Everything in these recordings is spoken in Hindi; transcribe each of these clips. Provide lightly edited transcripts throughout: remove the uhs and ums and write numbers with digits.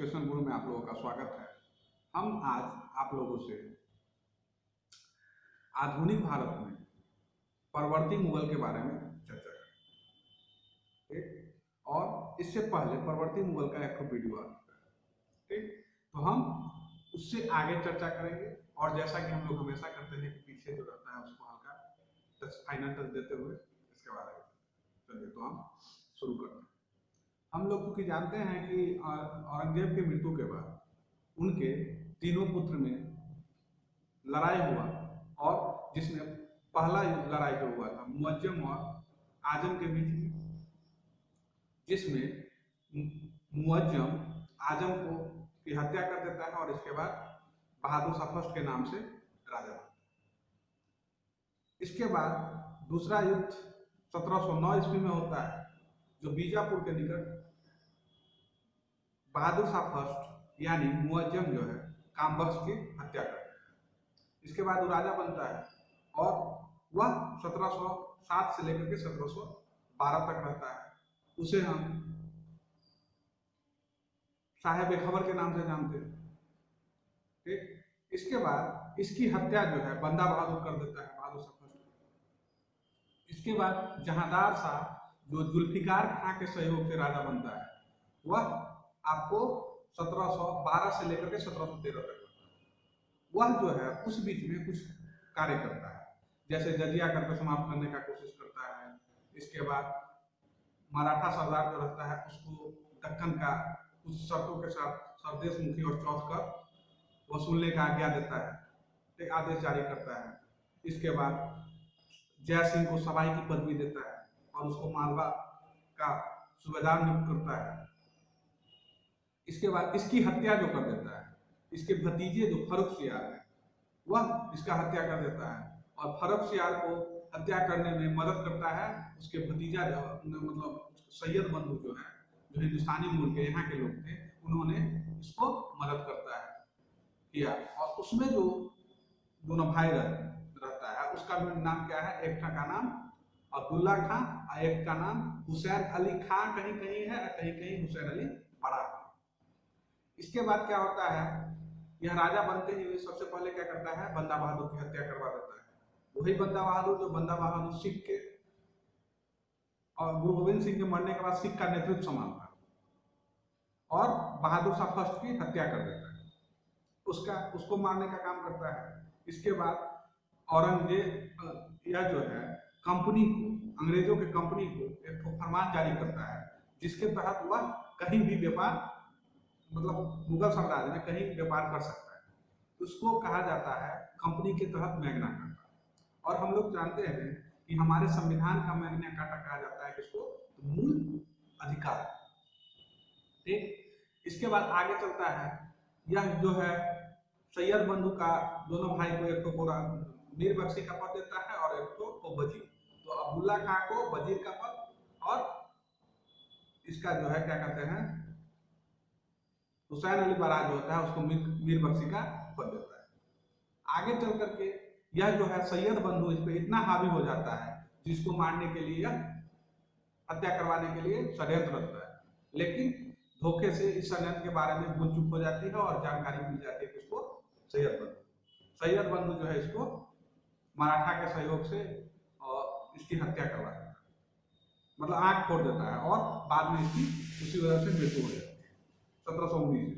एजुकेशन गुरु में आप लोगों का स्वागत है। हम आज आप लोगों से आधुनिक भारत में परवर्ती मुगल के बारे में चर्चा करेंगे। ठीक, और इससे पहले परवर्ती मुगल का एक वीडियो आ चुका है। ठीक, तो हम उससे आगे चर्चा करेंगे और जैसा कि हम लोग हमेशा करते हैं कि पीछे जो रहता है उसको हल्का फाइनल टच देते हुए इसके बारे में चलिए तो हम शुरू करते हैं। हम लोग क्योंकि जानते हैं कि औरंगजेब की मृत्यु के बाद उनके तीनों पुत्र में लड़ाई हुआ और जिसमें पहला लड़ाई जो हुआ था मुअज्जम और आजम के बीच में, जिसमें मुअज्जम आजम को की हत्या कर देता है और इसके बाद बहादुर शाह फर्स्ट के नाम से राजा बनता है। इसके बाद दूसरा युद्ध 1709 ईस्वी में होता है जो बीजापुर के निकट बहादुर शाह फर्स्ट यानी मुअज्जम जो है कामबख्श की हत्या करता है। इसके बाद वो राजा बनता है और वह 1707 से लेकर के 1712 तक रहता है। उसे हम साहेब खबर के नाम से जानते हैं। ठीक, इसके बाद इसकी हत्या जो है बंदा बहादुर कर देता है बहादुर शाह फर्स्ट। इसके बाद जहांदार शाह जो जुल्फिकार खां के सहयोग से राजा बनता है वह आपको 1712 से लेकर के 1713 तक वह जो है उस बीच में कुछ कार्य करता है, जैसे जजिया करके समाप्त करने का कोशिश करता है। इसके बाद मराठा सरदार जो रहता है उसको दक्कन का कुछ शर्तों के साथ सरदेश मुखी और चौथ कर वसूलने का आज्ञा देता है, एक आदेश जारी करता है। इसके बाद जय सिंह को सवाई की पदवी देता है और उसको मालवा का सूबेदार नियुक्त करता है। इसके बाद इसकी हत्या जो कर देता है, इसके भतीजे जो फर्रुखसियार है वह इसका हत्या कर देता है और फर्रुखसियार को हत्या करने में मदद करता है उसके भतीजा जो मतलब सैयद बंधु जो है जो हिंदुस्तानी मूल के यहाँ के लोग थे, उन्होंने इसको मदद करता है किया। और उसमें जो दोनों भाई रहता है उसका नाम क्या है, एक का नाम अब्दुल्ला खां और एक का नाम हुसैन अली खां कहीं कहीं है और कहीं कहीं हुसैन अली बड़ा। इसके बाद क्या होता है, यह राजा बनते ही सबसे पहले क्या करता है, बंदा बहादुर की हत्या करवा देता है। वही बंदा बहादुर जो बंदा बहादुर सिख के और गुरु गोविंद सिंह के मरने के बाद सिख का नेतृत्व संभालता है और बहादुर शाह फर्स्ट की हत्या कर देता है, उसको मारने का काम करता है। इसके बाद औरंगजेब यह जो है कंपनी को, अंग्रेजों के कंपनी को एक फरमान जारी करता है जिसके तहत वह कहीं भी व्यापार मतलब मुगल साम्राज्य में कहीं व्यापार कर सकता है। उसको कहा जाता है कंपनी के तहत मैग्ना कार्टा। और हम लोग जानते हैं कि हमारे संविधान का मैग्ना कार्टा कहा जाता है किसको, तो मूल अधिकार। ठीक, इसके बाद आगे चलता है, यह जो है सैयद बंधु का दोनों भाई को एक को मीर बख्शी का पद देता है और एक को वजीर। तो अब्दुल्ला खां को वजीर का पद और इसका जो है क्या कहते हैं हुसैन अली बड़ा जो होता है उसको मीर बख्शी का पद देता है। आगे चल करके यह जो है सैयद बंधु इस पे इतना हावी हो जाता है जिसको मारने के लिए यह हत्या करवाने के लिए षड्यंत्र रचता है, लेकिन धोखे से इस षड्यंत्र के बारे में भूल चूक हो जाती है और जानकारी मिल जाती है किसको, सैयद बंधु जो है इसको मराठा के सहयोग से और इसकी हत्या करवा देता है, मतलब आंख फोड़ देता है और बाद में इसकी उसी वजह से मृत्यु हो जाती है 1719।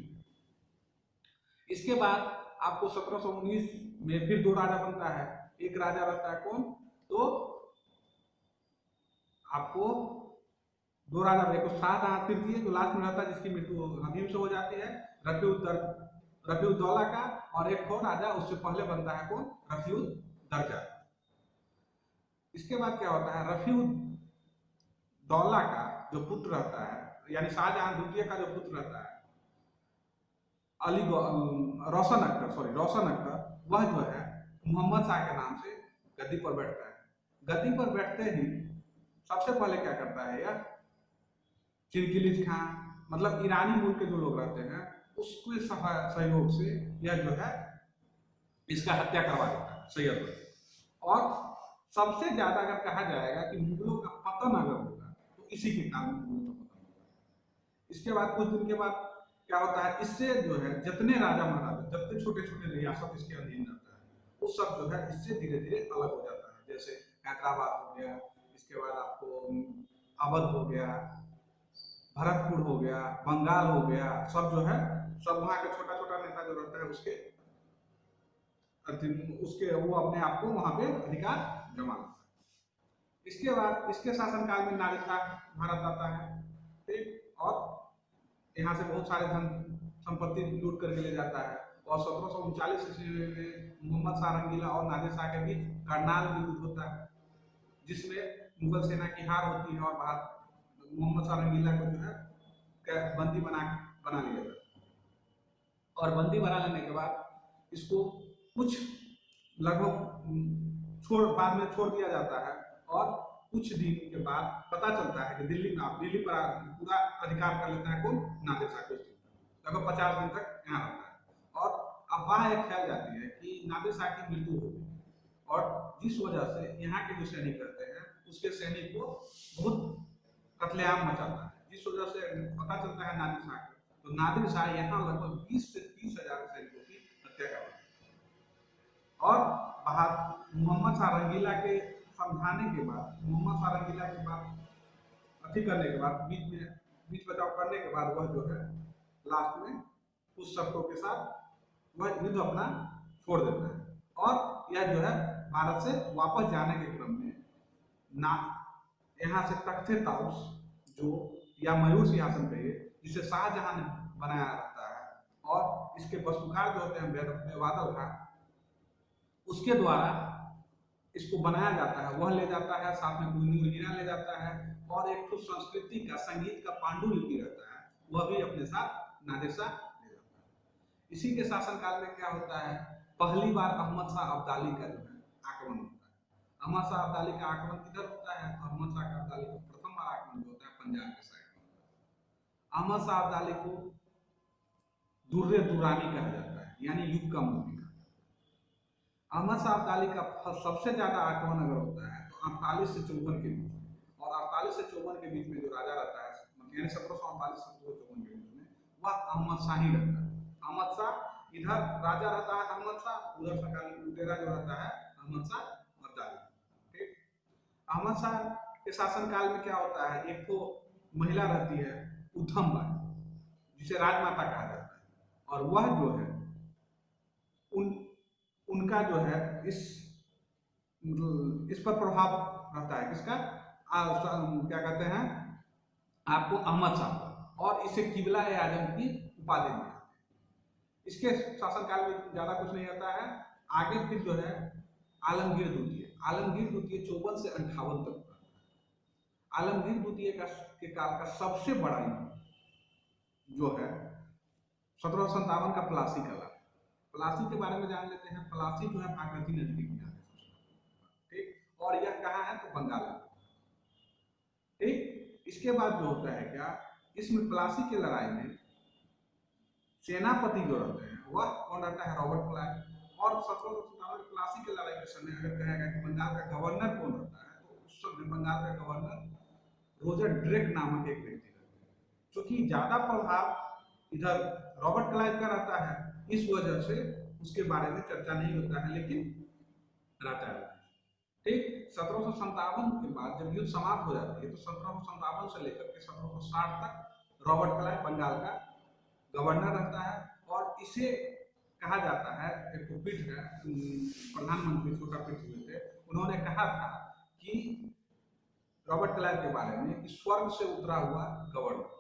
इसके बाद आपको 1719 में फिर दो राजा बनता है। एक राजा रहता है कौन, तो आपको दो राजा, एक शाहजहां तृतीय जो लास्ट में रहता है जिसकी मृत्यु हदीम से हो जाती है, रफीउद्दौला का, और एक और राजा उससे पहले बनता है कौन, रफीउद्दर्जा। इसके बाद क्या होता है, रफीउद्दौला का जो पुत्र रहता है यानी शाहजहां द्वितीय का जो पुत्र रहता है रोशन अख्तर, वह जो है मोहम्मद शाह के नाम से गद्दी पर बैठता है। गद्दी पर बैठते ही सबसे पहले क्या करता है, यह चिरकिलिज खां मतलब ईरानी मूल के जो लोग रहते हैं उसके सहयोग से यह जो है इसका हत्या करवा देता है सैयद बंधु। और सबसे ज्यादा अगर कहा जाएगा कि मुगलों का पतन अगर होगा तो इसी के कारण मुगलों का पतन होगा। इसके बाद कुछ दिन के बाद क्या होता है, इससे जो है जितने राजा महाराजा, जितने छोटे छोटे रियासत इसके अधीन रहता है, वो सब जो है इससे धीरे धीरे अलग हो जाता है। जैसे हैदराबाद हो गया, इसके बाद आपको अवध हो गया, भरतपुर हो गया, बंगाल हो गया, सब जो है सब वहाँ के छोटा छोटा नेता जो रहता है उसके वो अपने आप को वहाँ पे अधिकार जमा लेता है। इसके बाद इसके शासनकाल में नादिर शाह भारत आता है, ठीक, और यहाँ से बहुत सारे धन संपत्ति लूट करके ले जाता है। और 1739 ईस्वी में मोहम्मद शाह रंगीला और नादिर शाह के बीच करनाल में युद्ध होता है, जिसमें मुगल सेना की हार होती है और मोहम्मद शाह रंगीला को जो है बंदी बना लिया जाता है। और बंदी बना लेने के बाद इसको कुछ लगभग बाद में छोड़ दिया जाता है। और कुछ दिन के बाद पता चलता है कि दिल्ली पर पूरा अधिकार कर लेता है कौन, नादिर शाह। कुछ दिन लगभग 50 दिन तक यहाँ रहता है। और अफवाह एक फैल जाती है कि नादिर शाह की मृत्यु हो गई, और जिस वजह से यहाँ के जो सैनिक रहते हैं उसके सैनिक को बहुत कत्लेआम मचाता है। जिस वजह से पता चलता है नादिर शाह को, तो नादिर शाह यहाँ लगभग 20 से 30 हजार सैनिकों की हत्या कर देता है। और मोहम्मद शाह रंगीला के समझाने के बाद, मोहम्मद शाह रंगीला के बाद अति करने के बाद, बीच बचाव करने के बाद वह जो है लास्ट में कुछ शर्तों के साथ वह युद्ध अपना छोड़ देता है। और यह जो है भारत से वापस जाने के क्रम में यहाँ से तख्ते ताउस जो या मयूर सिंहासन पे, जिसे शाहजहां ने बनाया रहता है, और इसके वस्तुकार जो होते हैं बादल खां, उसके द्वारा इसको बनाया जाता है, वह ले जाता है। साथ में नूर हीरा ले जाता है, और एक तो संस्कृति का, संगीत का पांडुलिपि रहता है, वह भी अपने साथ नादिर शाह ले जाता है। इसी के शासनकाल में क्या होता है, पहली बार अहमद शाह अब्दाली का जो है आक्रमण होता है। अहमद शाह अब्दाली का आक्रमण किधर होता है, अहमद शाह अब्दाली का प्रथम बार आक्रमण होता है पंजाब के साइड में। अहमद शाह अब्दाली को दुर्रे दुरानी कहा जाता है, यानी युग का मूवी का। अहमद शाह अब्दाली का सबसे ज्यादा आक्रमण अगर होता है तो 48 से 54 के बीच में, और 48 से 54 के बीच में जो राजा रहता है, यानी 1748 से 1754 के बीच में, वह अहमद शाह ही रहता है। अहमद शाह इधर राजा रहता है, अहमद शाह उधर सरकारी लुटेरा जो रहता है अहमद शाह अब्दाली, ठीक। अहमद शाह के शासनकाल में क्या होता है, एक तो महिला रहती है उधम बाई, जिसे राजमाता कहा जाता है, और वह जो है उनका जो है इस पर प्रभाव रहता है, किसका, क्या कहते हैं आपको, अहमद शाह, और इसे किबला ए आजम की उपाधि दी जाती है। इसके शासनकाल में ज्यादा कुछ नहीं आता है। आगे फिर जो है आलमगीर द्वितीय 54 से 58 तक। आलमगीर द्वितीय के काल का सबसे बड़ा जो है 1757 का प्लासी कला। प्लासी के बारे में जान लेते हैं। प्लासी जो है भागीरथी नदी के किनारे, ठीक, और यह कहाँ है, तो बंगाल में, ठीक। इसके बाद जो होता है क्या, इसमें प्लासी की लड़ाई में सेनापति जो रहते हैं वह कौन रहता है, रॉबर्ट क्लाइव। और 1757 प्लासी की लड़ाई के समय अगर कहेगा कि बंगाल का गवर्नर कौन रहता है, तो उस समय बंगाल का गवर्नर रोजर ड्रेक नामक एक व्यक्ति रहते हैं। क्योंकि ज्यादा प्रभाव इधर रॉबर्ट क्लाइव का रहता है, इस वजह से उसके बारे में चर्चा नहीं होता है, लेकिन रहता है, ठीक। 1757 के बाद जब युद्ध समाप्त हो जाती है, तो 1757 से लेकर के 1760 तक रॉबर्ट क्लाइव बंगाल का गवर्नर रहता है। और इसे कहा जाता है, एक पीठ है, प्रधानमंत्री छोटा पीठ हुए थे, उन्होंने कहा था कि रॉबर्ट क्लाइव के बारे में कि स्वर्ग से उतरा हुआ गवर्नर,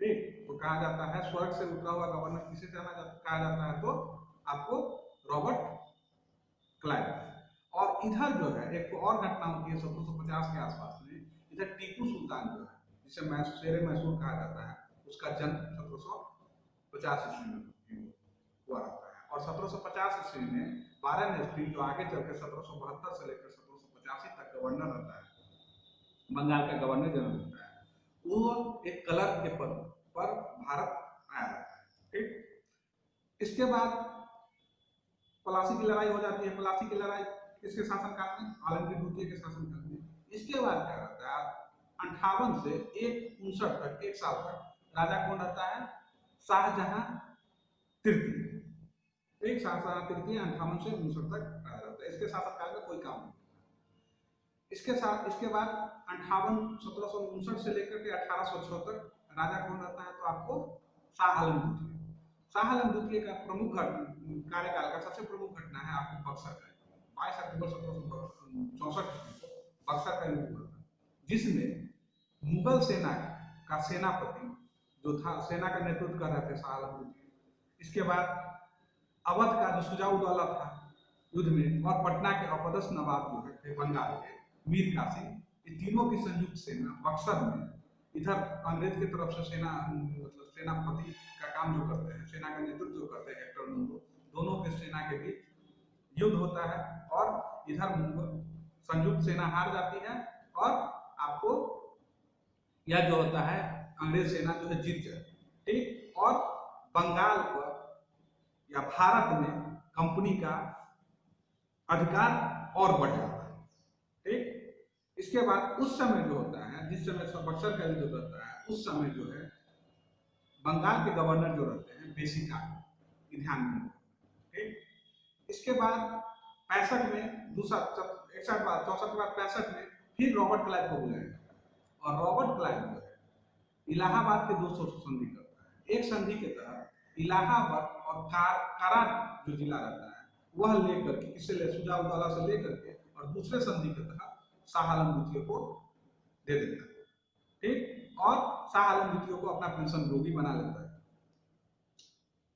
ठीक। तो कहा जाता है स्वर्ग से उतरा हुआ गवर्नर किसे कहा जाता है, तो आपको रॉबर्ट क्लाइव। और इधर जो है एक और घटना होती है 1750 के आसपास में। इधर टीपू सुल्तान जो है, जिसे शेर मैसूर कहा जाता है, उसका जन्म 1750 ईस्वी में हुआ रहता है। और 1750 ईस्वी में वारेन हेस्टिंग, जो आगे चलकर 1772 से लेकर 1785 तक गवर्नर रहता है, बंगाल का गवर्नर जनरल होता है, वो एक क्लर्क के पद पर भारत आया रहता है, ठीक। इसके बाद प्लासी की लड़ाई हो जाती है। प्लासी की लड़ाई किसके शासनकाल में, आलमगीर द्वितीय के शासनकाल में। इसके बाद क्या रहता है, 58 से 59 तक, एक साल तक राजा कौन रहता है, शाहजहां तृतीय। एक शाहजहां तृतीय 58 से 59 तक रहा जाता है। इसके शासनकाल में कोई काम नहीं। इसके बाद 1759 से लेकर के 1806 तक राजा कौन रहता है, तो आपको शाह आलम द्वितीय। शाह आलम द्वितीय का प्रमुख कार्यकाल का सबसे प्रमुख घटना है आपको बक्सर का 22 अक्टूबर 1764 को बक्सर का युद्ध हुआ था, जिसमें मुगल सेना का सेनापति जो था, सेना का नेतृत्व कर रहे थे शाह आलम द्वितीय। इसके बाद अवध का जो सुजाउद्दौला था युद्ध में, और पटना के अपदस्थ नवाब जो थे बंगाल के मीर कासिम, ये तीनों की संयुक्त सेना बक्सर में, इधर अंग्रेज की तरफ से सेना मतलब सेनापति का काम जो करते हैं, सेना का नेतृत्व जो करते हैं हेक्टर मुंगो, दोनों के सेना के बीच युद्ध होता है और इधर संयुक्त सेना हार जाती है और आपको यह जो होता है अंग्रेज सेना जो है जीत जाती है। ठीक, और बंगाल पर या भारत में कंपनी का अधिकार और बढ़ जाता है। ठीक, इसके बाद उस समय जो होता है, जिस समय बक्सर का युद्ध होता है, उस समय जो है बंगाल के गवर्नर जो रहते हैं बेसिका, ध्यान में। ठीक, इसके बाद 65 में दूसरा 61 बाद 64 के बाद 65 में फिर रॉबर्ट क्लाइव को बुलाया जाता है और रॉबर्ट क्लाइव जो है इलाहाबाद के 200 संधि करता है। एक संधि के तहत इलाहाबाद और कारा जो जिला रहता है वह लेकर के, किससे ले, सुजाउद्दौला से लेकर के, और दूसरे संधि के तहत शाह आलम द्वितीय को दे देता है। ठीक, और शाह आलम द्वितीय को अपना पेंशन भोगी बना लेता है।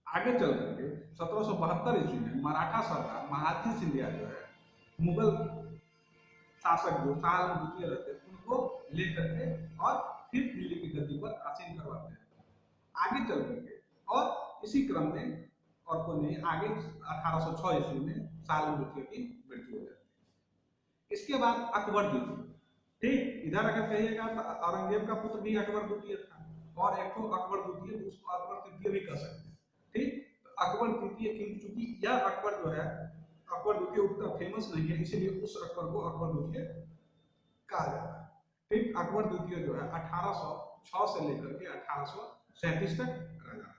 आगे चल करके 1772 ईस्वी में मराठा सरदार महादजी सिंधिया जो है मुगल शासक जो शाह आलम द्वितीय रहते हैं उनको लेकर के और फिर दिल्ली की गद्दी पर आसीन करवाते हैं। आगे चल करके और इसी क्रम में और कोई नहीं, आगे 1806 ईस्वी में शाह आलम द्वितीय की मृत्यु हो जाती है। इसके बाद अकबर द्वितीय। ठीक, इधर अगर कहिएगा तो औरंगजेब का पुत्र भी अकबर द्वितीय था और एक तो अकबर द्वितीय, उसको अकबर तृतीय भी कह सकते हैं। ठीक, तो अकबर द्वितीय, क्योंकि यह अकबर जो है अकबर द्वितीय उतना फेमस नहीं है, इसीलिए उस अकबर को अकबर द्वितीय कहा जाता है। ठीक, अकबर द्वितीय जो है 1806 से लेकर के 1837 तक रहा।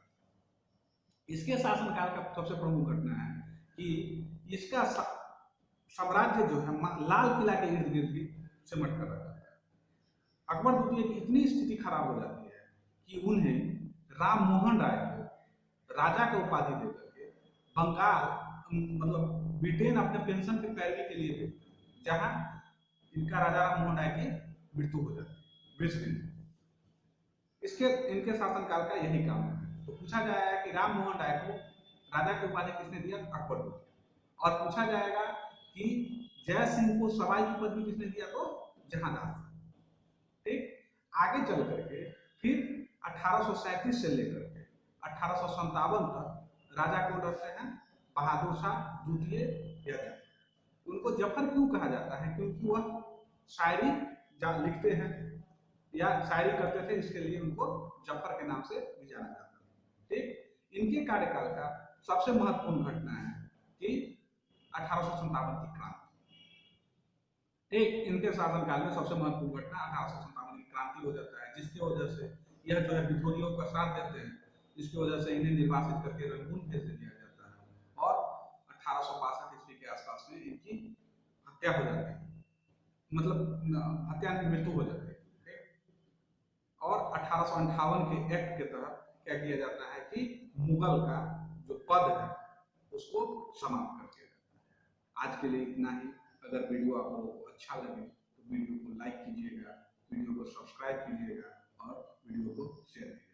इसके शासनकाल का सबसे प्रमुख घटना है कि इसका साम्राज्य जो है लाल किला के इर्द गिर्द ही सिमट कर रखा है। अकबर द्वितीय की इतनी स्थिति खराब हो जाती है कि उन्हें राम मोहन राय को राजा का उपाधि देकर के बंगाल मतलब ब्रिटेन अपने पेंशन की पैरवी के लिए देते हैं, जहां इनका राजा राम मोहन राय की मृत्यु हो जाती है ब्रिस्बेन। इसके इनके शासनकाल का यही काम है। तो पूछा जाएगा कि राम मोहन राय को राजा की उपाधि किसने दिया, अकबर को। और पूछा जाएगा कि जय सिंह को सवाई की पदवी किसने दिया, तो जहांदार। ठीक, आगे चल करके फिर 1837 से लेकर के 1857 तक राजा कौन रहते हैं, बहादुर शाह द्वितीय जफर। उनको जफर क्यों कहा जाता है, क्योंकि वह शायरी लिखते हैं या शायरी करते थे, इसके लिए उनको जफर के नाम से भी जाना जाता है। ठीक, इनके कार्यकाल का सबसे महत्वपूर्ण घटना है कि 1857 की क्रांति। ठीक, इनके शासनकाल में सबसे महत्वपूर्ण घटना 1857 की क्रांति हो जाता है, जिसकी वजह से यह जो है विद्रोहियों का साथ देते हैं, जिसकी वजह से इन्हें निर्वासित करके रंगून भेज दिया जाता है और 1862 ईस्वी के आसपास में इनकी हत्या हो जाती है, मतलब हत्या में मृत्यु हो जाती है। और 1858 के एक्ट के तहत क्या किया जाता है कि मुगल का जो पद है उसको समाप्त कर दिया जाता है। आज के लिए इतना ही। अगर वीडियो आप लोगों को अच्छा लगे तो वीडियो को लाइक कीजिएगा, वीडियो को सब्सक्राइब कीजिएगा और वीडियो को शेयर कीजिएगा।